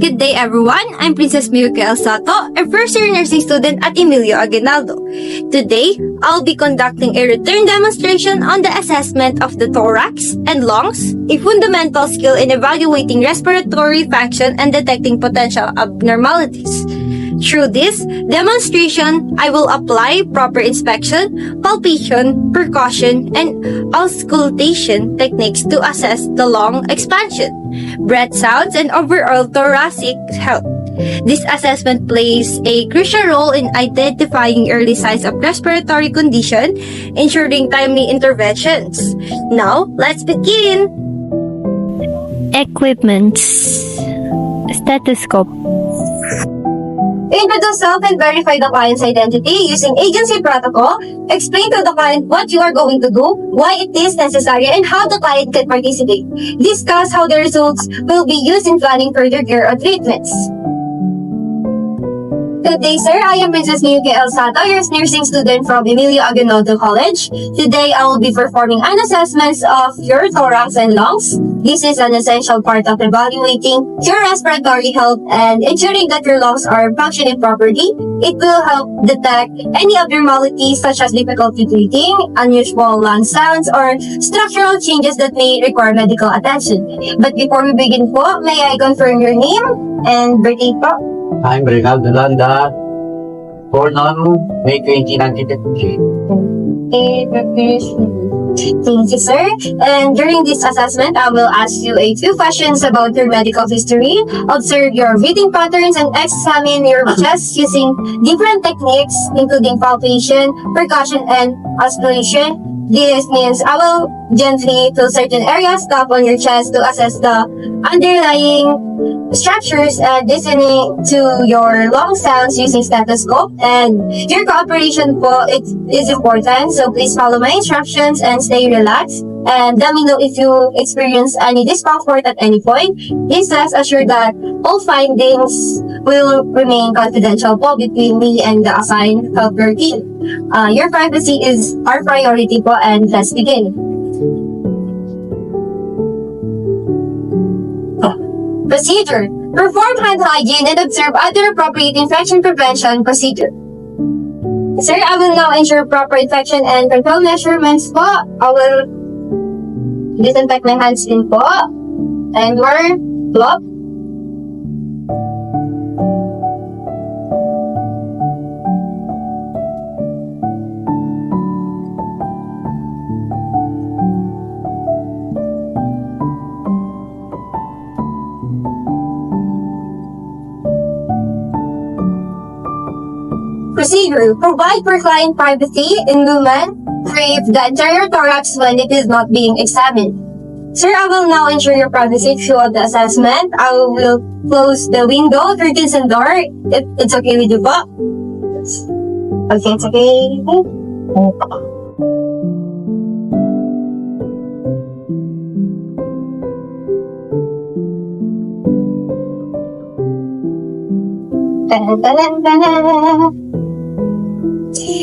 Good day everyone, I'm Princess Miyuki Elsato, a first-year nursing student at Emilio Aguinaldo. Today, I'll be conducting a return demonstration on the assessment of the thorax and lungs, a fundamental skill in evaluating respiratory function and detecting potential abnormalities. Through this demonstration, I will apply proper inspection, palpation, percussion, and auscultation techniques to assess the lung expansion, breath sounds, and overall thoracic health. This assessment plays a crucial role in identifying early signs of respiratory condition, ensuring timely interventions. Now, let's begin! Equipments. Stethoscope. Introduce self and verify the client's identity using agency protocol. Explain to the client what you are going to do, why it is necessary, and how the client can participate. Discuss how the results will be used in planning further care or treatments. Good day, sir. I am Princess Miyuki Elsato, your nursing student from Emilio Aguinaldo College. Today, I will be performing an assessment of your thorax and lungs. This is an essential part of evaluating your respiratory health and ensuring that your lungs are functioning properly. It will help detect any abnormalities such as difficulty breathing, unusual lung sounds, or structural changes that may require medical attention. But before we begin po, may I confirm your name and birthday po? I'm Reynaldo Landa, born on May 20, 1953. Thank you, sir. And during this assessment, I will ask you a few questions about your medical history, observe your breathing patterns, and examine your chest using different techniques, including palpation, percussion, and aspiration. This means I will gently to certain areas, tap on your chest to assess the underlying structures and listening to your lung sounds using stethoscope. And your cooperation po, it is important. So please follow my instructions and stay relaxed. And let me know if you experience any discomfort at any point. Please rest assured that all findings will remain confidential po between me and the assigned healthcare team. Your privacy is our priority po, and let's begin. Procedure. Perform hand hygiene and observe other appropriate infection prevention procedure. Sir, I will now ensure proper infection and control measurements po. I will disinfect my hands din po. And wear glove. Procedure. Provide for client privacy in lumen. Drape the entire thorax when it is not being examined. Sir, I will now ensure your privacy throughout the assessment. I will close the window, curtains, and door if it's okay with you po. Okay, it's okay.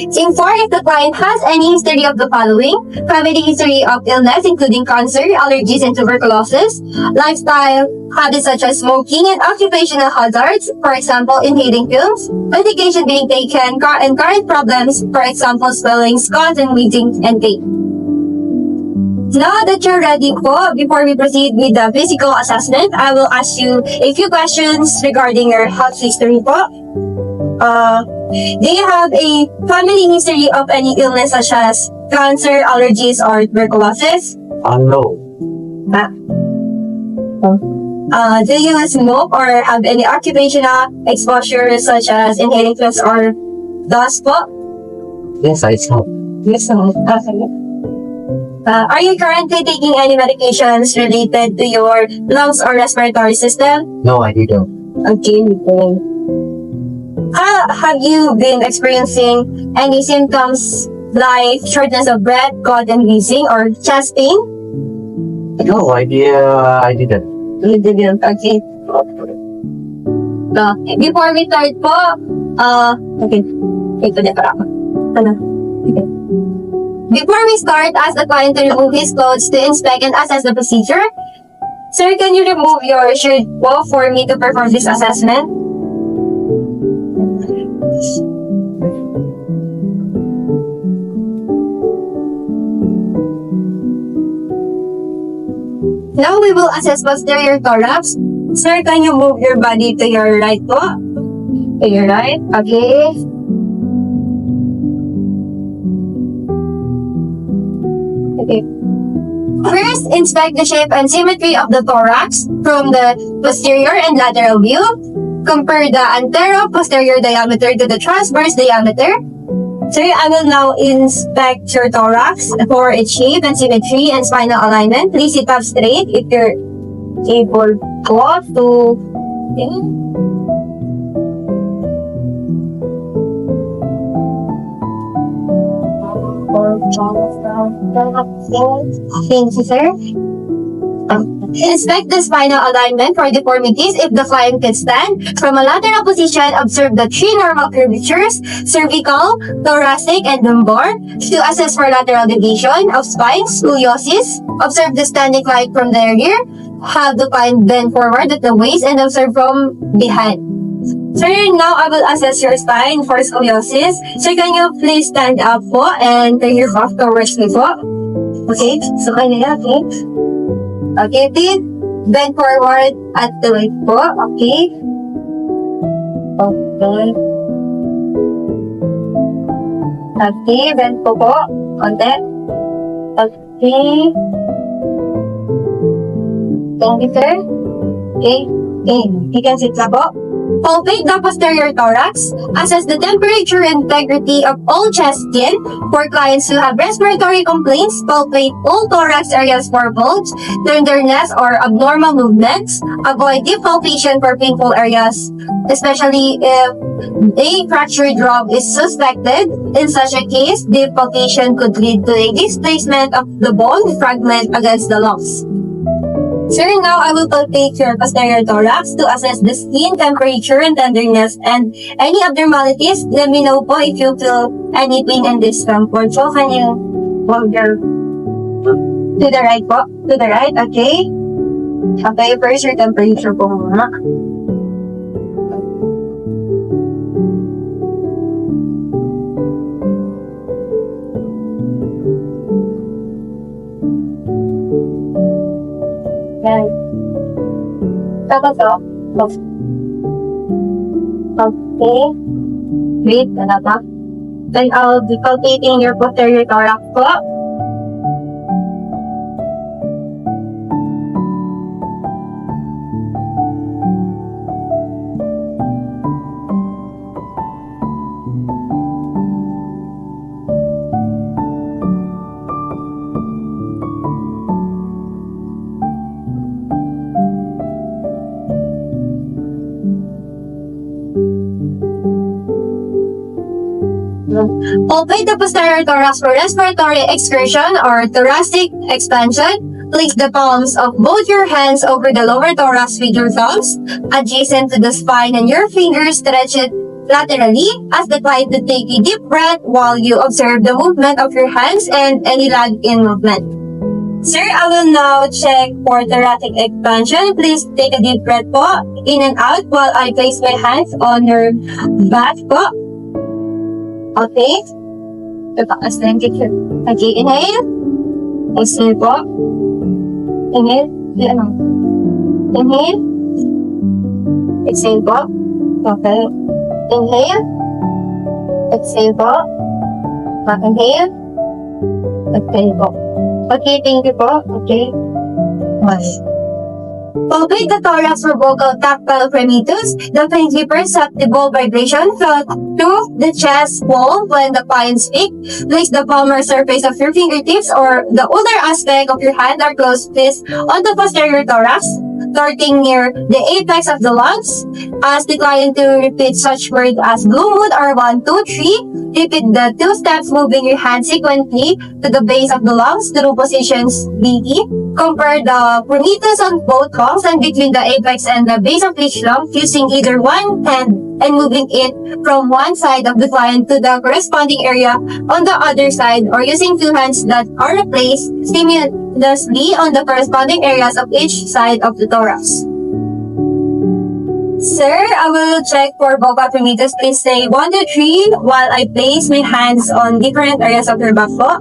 Inform if the client has any history of the following: family history of illness including cancer, allergies, and tuberculosis, lifestyle habits such as smoking and occupational hazards, for example, inhaling fumes, medication being taken, and current problems, for example, swelling, scars, and wheezing, and pain. Now that you're ready po, before we proceed with the physical assessment, I will ask you a few questions regarding your health history po. Do you have a family history of any illness such as cancer, allergies, or tuberculosis? No. Do you smoke or have any occupational exposure such as inhaling fumes or dust po? Yes, I smoke. Yes, okay. Are you currently taking any medications related to your lungs or respiratory system? No, I didn't. Okay. Have you been experiencing any symptoms like shortness of breath, cough and wheezing, or chest pain? No, I didn't. You didn't. Okay. Before we start po, okay. Ito na para ako. Ano? Okay. Before we start, ask the client to remove his clothes to inspect and assess the procedure. Sir, can you remove your shirt po for me to perform this assessment? Now we will assess posterior thorax. Sir, can you move your body to your right po? To your right. Okay. Okay. First, inspect the shape and symmetry of the thorax from the posterior and lateral view. Compare the antero-posterior diameter to the transverse diameter. Sir, I will now inspect your thorax for its shape and symmetry and spinal alignment. Please sit up straight if you're able to. Okay. Thank you, sir. Inspect the spinal alignment for deformities if the client can stand. From a lateral position, observe the three normal curvatures, cervical, thoracic, and lumbar. To assess for lateral deviation of spine, scoliosis, observe the standing client from the rear. Have the client bend forward at the waist and observe from behind. Sir, now I will assess your spine for scoliosis. Sir, can you please stand up po and turn your back towards me po? Okay, so kanya, okay? Okay, please bend forward at the waist po. Okay. Okay. Okay, bend po. Konti. Okay. Thank you, sir. Okay. Okay. You can sit na po. Palpate the posterior thorax. Assess the temperature and integrity of all chest skin. For clients who have respiratory complaints, palpate all thorax areas for bulge, tenderness, or abnormal movements. Avoid deep palpation for painful areas, especially if a fractured rib is suspected. In such a case, deep palpation could lead to a displacement of the bone fragment against the lungs. Sir, now I will palpate your posterior thorax to assess the skin temperature and tenderness and any abnormalities. Let me know po if you feel any pain and discomfort. So, can you move your to the right po? To the right, okay? Okay, first your temperature po muna. Yan. Tapos o. Okay. Wait, ano ba? Then I'll be palpating your posterior thorax po. Palpate the posterior thorax for respiratory excursion or thoracic expansion. Place the palms of both your hands over the lower thorax with your thumbs, adjacent to the spine, and your fingers stretch it laterally. Ask the client to take a deep breath while you observe the movement of your hands and any lag in movement. Sir, I will now check for thoracic expansion. Please take a deep breath po, in and out, while I place my hands on your back po. Okay. Tataas na yung kitchen. Okay, inhale. Exhale po. Inhale. Inhale. Exhale po. Okay. Inhale. Exhale po. Inhale. Exhale po. Okay, thank you po. Okay. Nice. Palpate the thorax for vocal tactile primitus. The faintly perceptible vibration felt through the chest wall when the client speaks. Place the palmar surface of your fingertips or the older aspect of your hand or closed fist on the posterior thorax, starting near the apex of the lungs. Ask the client to repeat such words as blue mood or 1, 2, 3. Repeat the 2 steps, moving your hand sequentially to the base of the lungs through positions BE. Compare the primitus on both lungs and between the apex and the base of each lung using either one hand and moving it from one side of the client to the corresponding area on the other side or using two hands that are replaced thusly on the corresponding areas of each side of the thorax. Sir, I will check for vocal parameters. Please say 1, 2, 3 while I place my hands on different areas of your back po.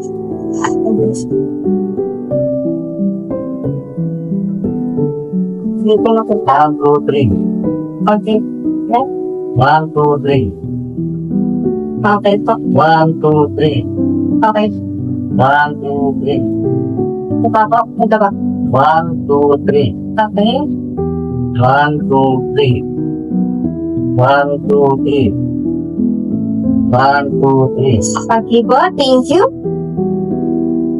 Dito na po. 1, 2, 3. Okay. 1, 2, 3. Okay po. 1, 2, 3. Okay. 1, 2, 3. Ito pa po. Ito ba? 1, 2, 3. Okay. 1, 2, 3. 1, 2, 3. 1, 2, 3. Okay po. Thank you.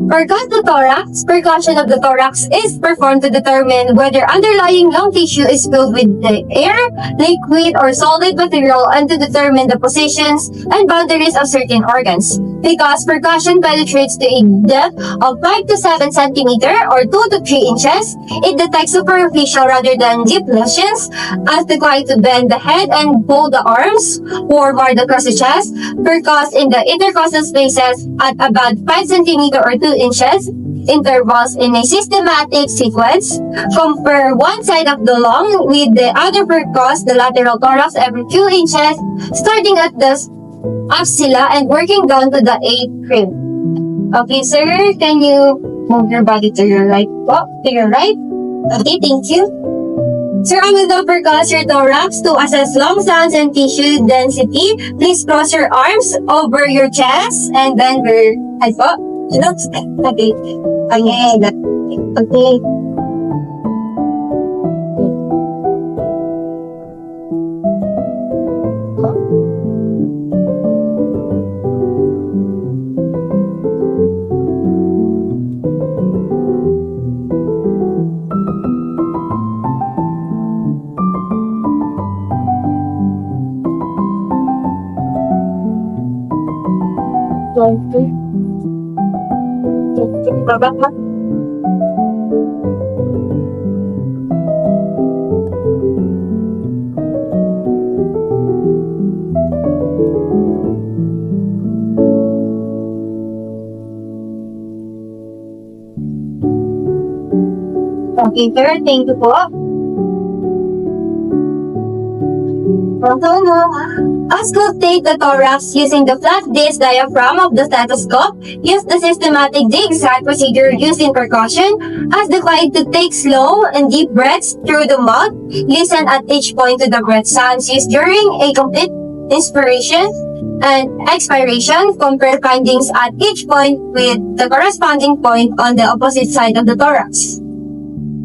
Percussion to thorax. Percussion of the thorax is performed to determine whether underlying lung tissue is filled with the air, liquid, or solid material and to determine the positions and boundaries of certain organs. Because percussion penetrates to a depth of 5 to 7 cm or 2 to 3 inches, it detects superficial rather than deep lesions as required to bend the head and fold the arms forward across the chest, percuss in the intercostal spaces at about 5 cm or 2 inches intervals in a systematic sequence. Compare one side of the lung with the other percuss the lateral thorax every 2 inches, starting at the axilla and working down to the 8th rib. Okay, sir, can you move your body to your right? Oh, to your right. Okay, thank you. Sir, I will now percuss your thorax to assess lung sounds and tissue density. Please cross your arms over your chest and then your head po. You know? Okay. Okay. Okay. Okay. Baba pa. Okay, sir. Thank you po. Auscultate the thorax using the flat disc diaphragm of the stethoscope. Use the systematic zigzag procedure used in percussion as declined to take slow and deep breaths through the mouth. Listen at each point to the breath sounds used during a complete inspiration and expiration. Compare findings at each point with the corresponding point on the opposite side of the thorax.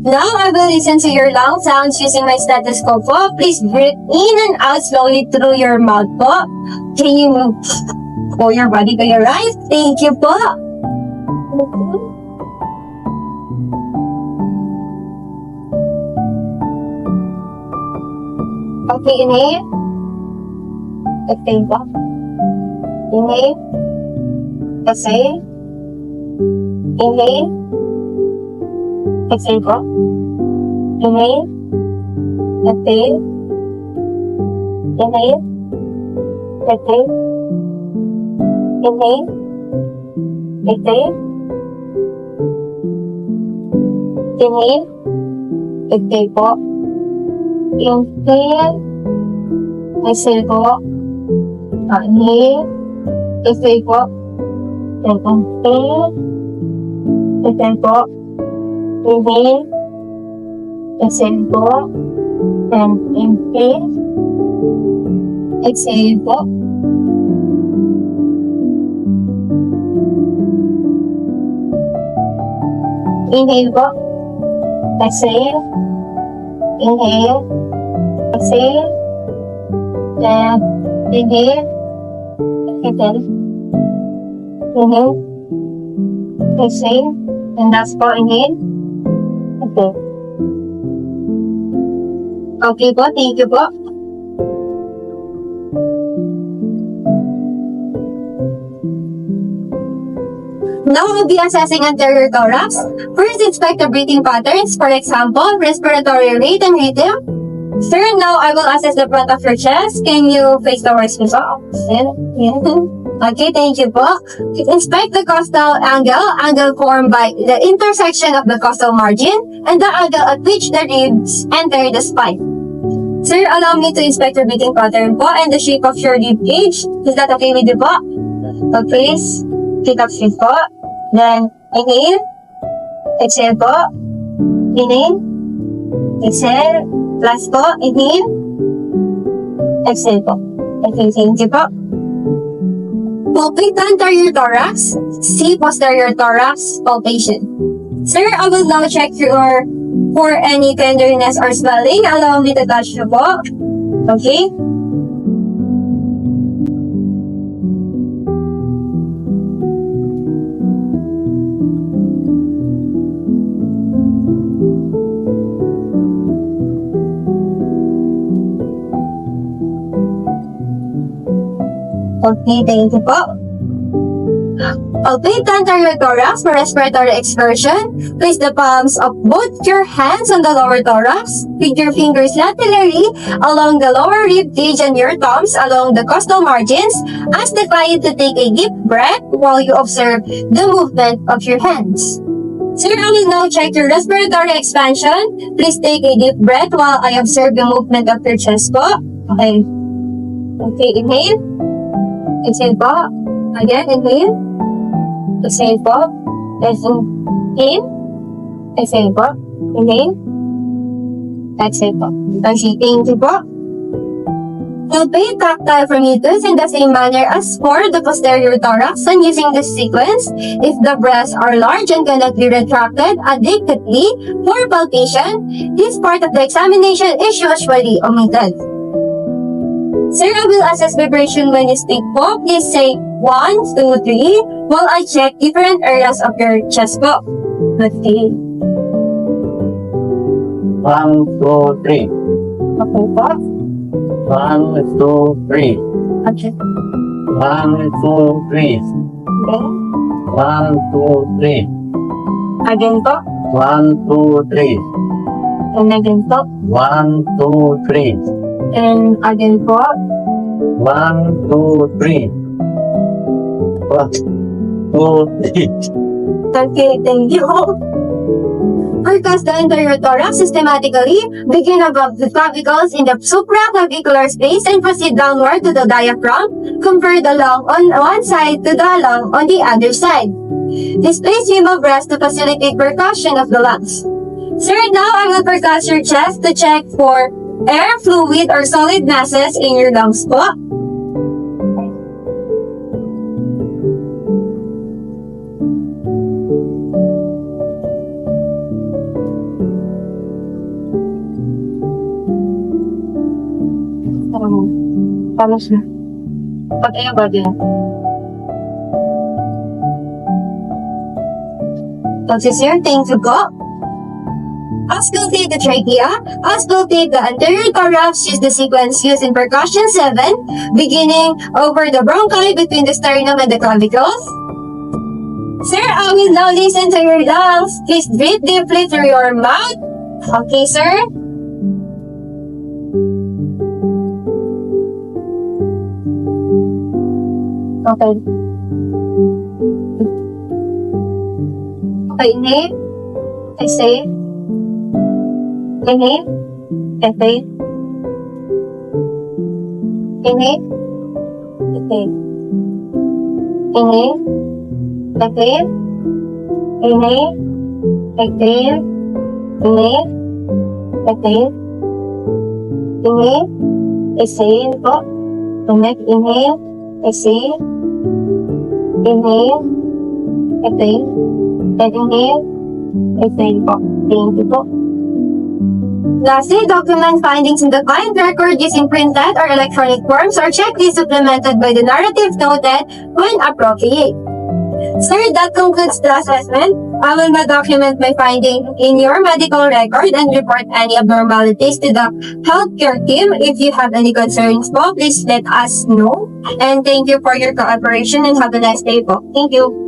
Now, I will listen to your lung sounds using my stethoscope po. Please breathe in and out slowly through your mouth po. Can you move your body to your right? Thank you po. Okay, inhale. Exhale po. Inhale. Exhale. Inhale. Exhale po. Inhale. Exhale. Inhale. Exhale. Inhale. Exhale. Inhale. Exhale po. Inhale. Exhale po. Inhale. Exhale po. Inhale. Exhale po. Inhale, exhale po, and inhale, exhale po. Inhale po, exhale, inhale, exhale, and inhale, exhale, inhale, exhale, and last po, inhale. Okay. Okay po, thank you po. Now we'll be assessing anterior thorax. First, inspect the breathing patterns. For example, respiratory rate and rhythm. Sir, now I will assess the front of your chest. Can you face towards me po? Okay, thank you po. Inspect the costal angle formed by the intersection of the costal margin and the angle at which the ribs enter the spine. Sir, allow me to inspect your breathing pattern po and the shape of your rib cage. Is that okay with you po? Okay, sit up straight po. Then, inhale. Exhale po. Inhale. Exhale. Last po. Inhale. Exhale po. Okay, thank you po. Palpate anterior thorax. See posterior thorax palpation. Sir, I will now check for any tenderness or swelling. Allow me to touch you po. Okay? Okay, thank you po. Palpate anterior thorax for respiratory excursion. Place the palms of both your hands on the lower thorax. With your fingers laterally along the lower rib cage and your thumbs along the costal margins. Ask the client to take a deep breath while you observe the movement of your hands. Sir, I will now check your respiratory expansion. Please take a deep breath while I observe the movement of your chest po. Okay. Okay, inhale. Exhale po. Again, inhale. Exhale po. Inhale. Exhale po. Inhale. Exhale po. Okay, thank you po. Palpate tactile formitus in the same manner as for the posterior thorax and using this sequence. If the breasts are large and cannot be retracted adequately for palpation, this part of the examination is usually omitted. Sir, I will assess vibration when you speak po. Please say 1, 2, 3 while I check different areas of your chest po. Okay. 1, 2, 3. Okay po. 1, 2, 3. Okay. 1, 2, 3. Okay. 1, 2, 3. Again po. 1, 2, 3. And again po. 1, 2, 3. And again po. 1, 2, 3. 1, 2, 3. Okay, thank you. Percuss the anterior thorax systematically. Begin above the clavicles in the supraclavicular space and proceed downward to the diaphragm. Compare the lung on one side to the lung on the other side. Displace human breast to facilitate percussion of the lungs. Sir, now I will percuss your chest to check for air, fluid, or solid masses in your lungs po. Paano siya? Pag-ayo ba din? Okay, sir. Thank you po. Auscultate the trachea. Auscultate the anterior thorax. Use the sequence used in percussion 7, beginning over the bronchi between the sternum and the clavicles. Sir, I will now listen to your lungs. Please breathe deeply through your mouth. Okay, sir. Okay. Okay, inhale. Exhale. Inhale. Exhale. Inhale. Exhale. Inhale. Exhale. Inhale. Exhale. Inhale. Exhale. Inhale. Exhale po. Inhale. Exhale. Inhale. Exhale. And inhale. Exhale po. Thank you po. Lastly, document findings in the client record using printed or electronic forms or checklist supplemented by the narrative noted when appropriate. Sir, that concludes the assessment. I will now document my finding in your medical record and report any abnormalities to the healthcare team. If you have any concerns po, please let us know. And thank you for your cooperation and have a nice day po. Thank you.